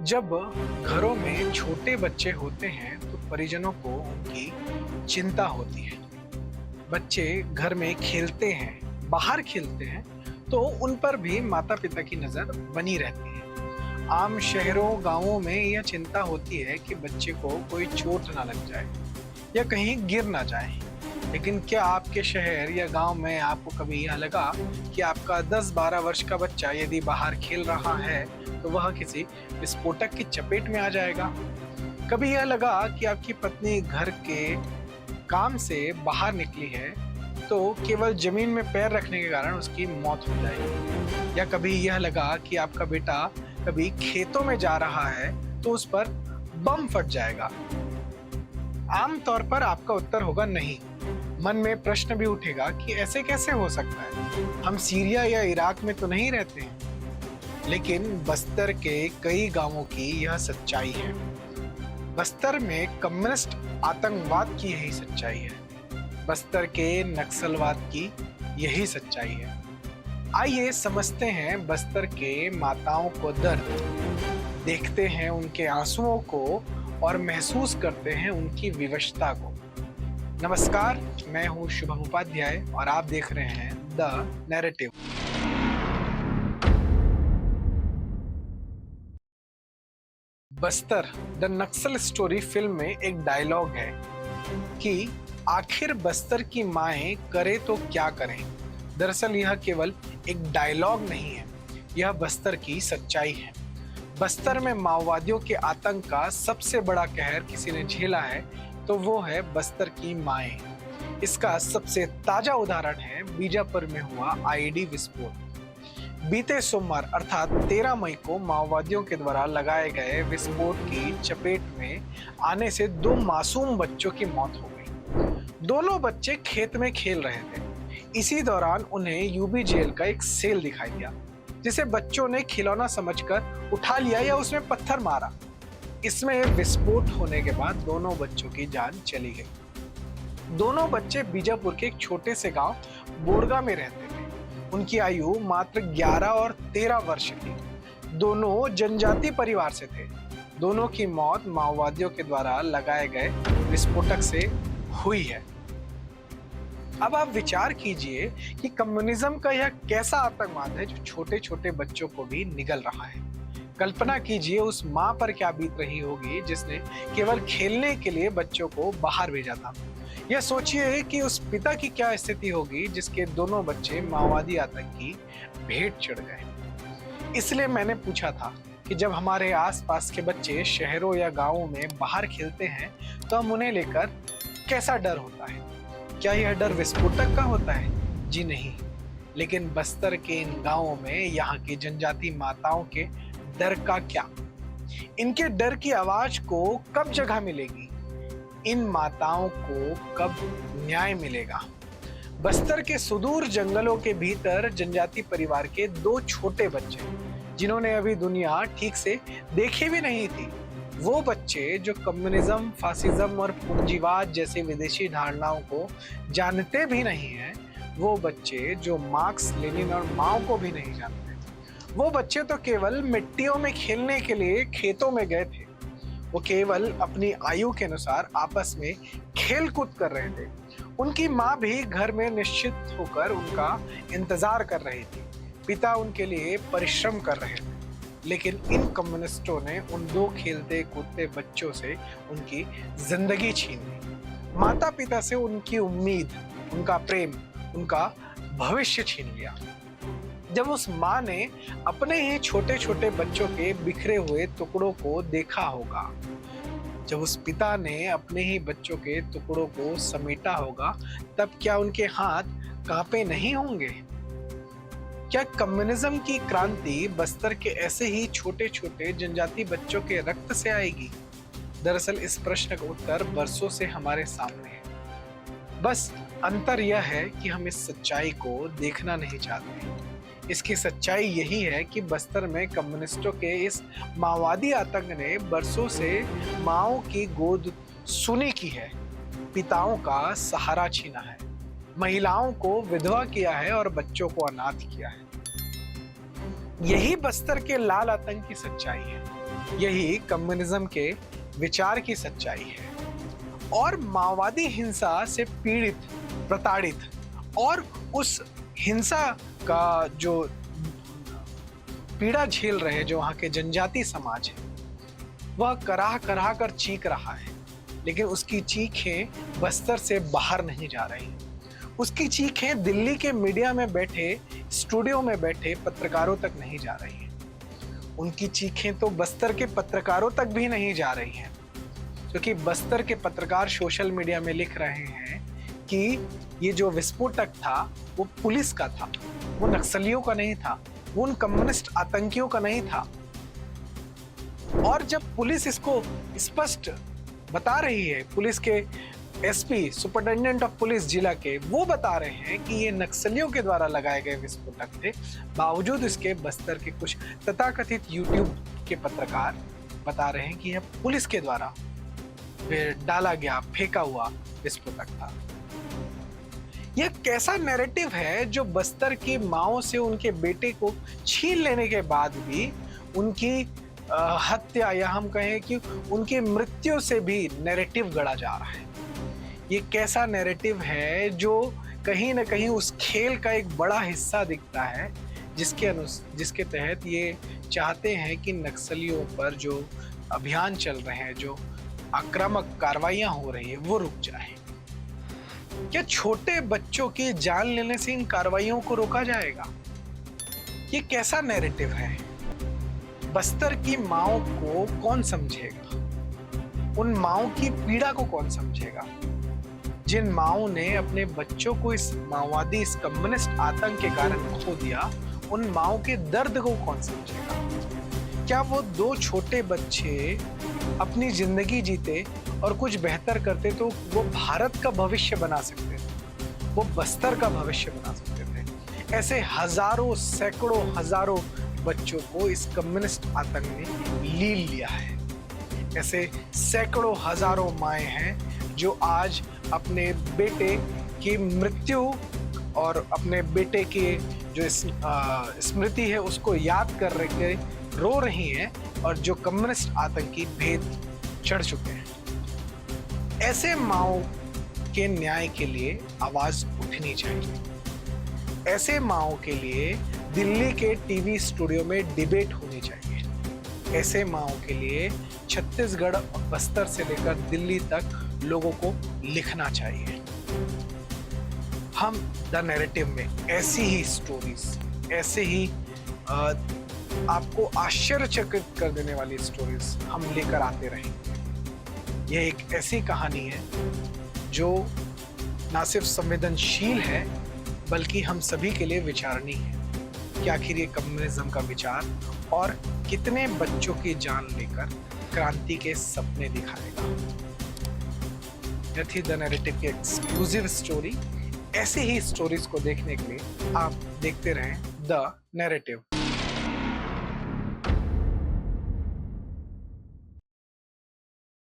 जब घरों में छोटे बच्चे होते हैं तो परिजनों को उनकी चिंता होती है। बच्चे घर में खेलते हैं, बाहर खेलते हैं, तो उन पर भी माता पिता की नजर बनी रहती है। आम शहरों गांवों में यह चिंता होती है कि बच्चे को कोई चोट ना लग जाए या कहीं गिर ना जाए। लेकिन क्या आपके शहर या गांव में आपको कभी यह लगा कि आपका 10-12 वर्ष का बच्चा यदि बाहर खेल रहा है तो वह किसी विस्फोटक की चपेट में आ जाएगा? कभी यह लगा कि आपकी पत्नी घर के काम से बाहर निकली है तो केवल जमीन में पैर रखने के कारण उसकी मौत हो जाएगी? या कभी यह लगा कि आपका बेटा कभी खेतों में जा रहा है तो उस पर बम फट जाएगा? आमतौर पर आपका उत्तर होगा नहीं। मन में प्रश्न भी उठेगा कि ऐसे कैसे हो सकता है, हम सीरिया या इराक में तो नहीं रहते हैं। लेकिन बस्तर के कई गांवों की यह सच्चाई है। बस्तर में कम्युनिस्ट आतंकवाद की यही सच्चाई है। बस्तर के नक्सलवाद की यही सच्चाई है। आइए समझते हैं बस्तर के माताओं को दर्द, देखते हैं उनके आंसुओं को और महसूस करते हैं उनकी विवशता को। नमस्कार, मैं हूं शुभम उपाध्याय और आप देख रहे हैं the narrative. Bastar the Naxal story film में एक डायलॉग है कि आखिर बस्तर की माएं करे तो क्या करें। दरअसल यह केवल एक डायलॉग नहीं है, यह बस्तर की सच्चाई है। बस्तर में माओवादियों के आतंक का सबसे बड़ा कहर किसी ने झेला है तो वो है बस्तर की माएं। इसका सबसे ताजा उदाहरण है बीजापुर में हुआ आईईडी विस्फोट। बीते सोमवार अर्थात 13 मई को माओवादियों के द्वारा लगाए गए विस्फोट की चपेट में आने से 2 मासूम बच्चों की मौत हो गई। दोनों बच्चे खेत में खेल रहे थे। इसी दौरान उन्हें यूबी जेल का एक सेल दिखाई दिया, जिसे बच्चों ने खिलौना समझकर उठा लिया या उसमें पत्थर मारा। इसमें विस्फोट होने के बाद दोनों बच्चों की जान चली गई। दोनों बच्चे बीजापुर के एक छोटे से गांव बोड़गा में रहते थे। उनकी आयु मात्र 11 और 13 वर्ष थी। दोनों जनजाति परिवार से थे। दोनों की मौत माओवादियों के द्वारा लगाए गए विस्फोटक से हुई है। अब आप विचार कीजिए कि कम्युनिज्म का यह कैसा आतंकवाद है जो छोटे छोटे बच्चों को भी निगल रहा है। कल्पना कीजिए उस माँ पर क्या बीत रही होगी जिसने केवल खेलने के लिए बच्चों को बाहर भेजा था। यह सोचिए कि उस पिता की क्या स्थिति होगी जिसके दोनों बच्चे माओवादी आतंक की भेंट चढ़ गए। इसलिए मैंने पूछा था कि जब हमारे आसपास के बच्चे शहरों या गांवों में बाहर खेलते हैं तो हम उन्हें लेकर कैसा डर होता है? क्या यह डर विस्फोटक का होता है? जी नहीं। लेकिन बस्तर के इन गांवों में यहाँ की जनजाति माताओं के डर का क्या? इनके डर की आवाज को कब जगह मिलेगी? इन माताओं को कब न्याय मिलेगा? बस्तर के सुदूर जंगलों के भीतर जनजाति परिवार के 2 छोटे बच्चे, जिन्होंने अभी दुनिया ठीक से देखी भी नहीं थी, वो बच्चे जो कम्युनिज्म, फासिज्म और पूंजीवाद जैसे विदेशी धारणाओं को जानते भी नहीं हैं, वो बच्चे जो मार्क्स, लेनिन और माओ को भी नहीं जानते, वो बच्चे तो केवल मिट्टियों में खेलने के लिए खेतों में गए थे। वो केवल अपनी आयु के अनुसार आपस में खेल कूद कर रहे थे। उनकी माँ भी घर में निश्चित होकर उनका इंतजार कर रही थी। पिता उनके लिए परिश्रम कर रहे थे। लेकिन इन कम्युनिस्टों ने उन 2 खेलते कूदते बच्चों से उनकी जिंदगी छीन ली। माता पिता से उनकी उम्मीद, उनका प्रेम, उनका भविष्य छीन लिया। जब उस माँ ने अपने ही छोटे छोटे बच्चों के बिखरे हुए टुकड़ों को देखा होगा, जब उस पिता ने अपने ही बच्चों के टुकड़ों को समेटा होगा, तब क्या उनके हाथ कांपे नहीं होंगे? क्या कम्युनिज्म की क्रांति बस्तर के ऐसे ही छोटे छोटे जनजाति बच्चों के रक्त से आएगी? दरअसल इस प्रश्न का उत्तर बरसों से हमारे सामने है। बस अंतर यह है कि हम इस सच्चाई को देखना नहीं चाहते। इसकी सच्चाई यही है कि बस्तर में कम्युनिस्टों के इस माओवादी आतंक ने बरसों से माओ की गोद सुनी की है, पिताओं का सहारा छीना है, महिलाओं को विधवा किया है और बच्चों को अनाथ किया है। यही बस्तर के लाल आतंक की सच्चाई है। यही कम्युनिज्म के विचार की सच्चाई है। और माओवादी हिंसा से पीड़ित, प्रताड़ित और उस हिंसा का जो पीड़ा झेल रहे जो वहां के जनजाति समाज है, वह कराह कराह कर चीख रहा है, लेकिन उसकी चीखें बस्तर से बाहर नहीं जा रही। उसकी चीखें दिल्ली के मीडिया में बैठे, स्टूडियो में बैठे पत्रकारों तक नहीं जा रही हैं। उनकी चीखें तो बस्तर के पत्रकारों तक भी नहीं जा रही हैं, क्योंकि बस्तर के पत्रकार सोशल मीडिया में लिख रहे हैं कि ये जो विस्फोटक था वो पुलिस का था, वो नक्सलियों का नहीं था, वो उन कम्युनिस्ट आतंकियों का नहीं था। और जब पुलिस इसको स्पष्ट बता रही है, पुलिस के एसपी, सुपरिटेंडेंट ऑफ पुलिस जिला के, वो बता रहे हैं कि ये नक्सलियों के द्वारा लगाए गए विस्फोटक थे, बावजूद इसके बस्तर के कुछ तथाकथित यूट्यूब के पत्रकार बता रहे हैं कि यह पुलिस के द्वारा डाला गया, फेंका हुआ विस्फोटक था। यह कैसा नैरेटिव है जो बस्तर की माओ से उनके बेटे को छीन लेने के बाद भी उनकी हत्या, या हम कहें कि उनकी मृत्यु से भी नैरेटिव गढ़ा जा रहा है। ये कैसा नैरेटिव है जो कहीं ना कहीं उस खेल का एक बड़ा हिस्सा दिखता है, जिसके तहत ये चाहते हैं कि नक्सलियों पर जो अभियान चल रहे हैं, जो आक्रामक कार्रवाइयां हो रही है, वो रुक जाए। क्या छोटे बच्चों की जान लेने से इन कार्रवाइयों को रोका जाएगा? ये कैसा नैरेटिव है? बस्तर की माओ को कौन समझेगा? उन माओ की पीड़ा को कौन समझेगा? जिन माओ ने अपने बच्चों को इस माओवादी, इस कम्युनिस्ट आतंक के कारण खो दिया, उन माओ के दर्द को कौन समझेगा? क्या वो दो छोटे बच्चे अपनी जिंदगी जीते और कुछ बेहतर करते तो वो भारत का भविष्य बना सकते थे, वो बस्तर का भविष्य बना सकते थे। ऐसे हजारों, सैकड़ों, हजारों बच्चों को इस कम्युनिस्ट आतंक ने लील लिया है। ऐसे सैकड़ों, हजारों माएं हैं जो आज अपने बेटे की मृत्यु और अपने बेटे की जो स्मृति है उसको याद कर के रो रही हैं, और जो कम्युनिस्ट आतंकी भेद चढ़ चुके हैं। ऐसे माओ के न्याय के लिए आवाज उठनी चाहिए। ऐसे माओ के लिए दिल्ली के टीवी स्टूडियो में डिबेट होनी चाहिए। ऐसे माओ के लिए छत्तीसगढ़ और बस्तर से लेकर दिल्ली तक लोगों को लिखना चाहिए। हम द नैरेटिव में ऐसी ही स्टोरीज, ऐसे ही आपको आश्चर्यचकित कर देने वाली स्टोरीज हम लेकर आते रहेंगे। यह एक ऐसी कहानी है जो ना सिर्फ संवेदनशील है, बल्कि हम सभी के लिए विचारणीय है कि आखिर ये कम्युनिज्म का विचार और कितने बच्चों की जान लेकर क्रांति के सपने दिखाएगा। यह थी द नैरेटिव की एक्सक्लूसिव स्टोरी। ऐसे ही स्टोरीज को देखने के लिए आप देखते रहें द नैरेटिव।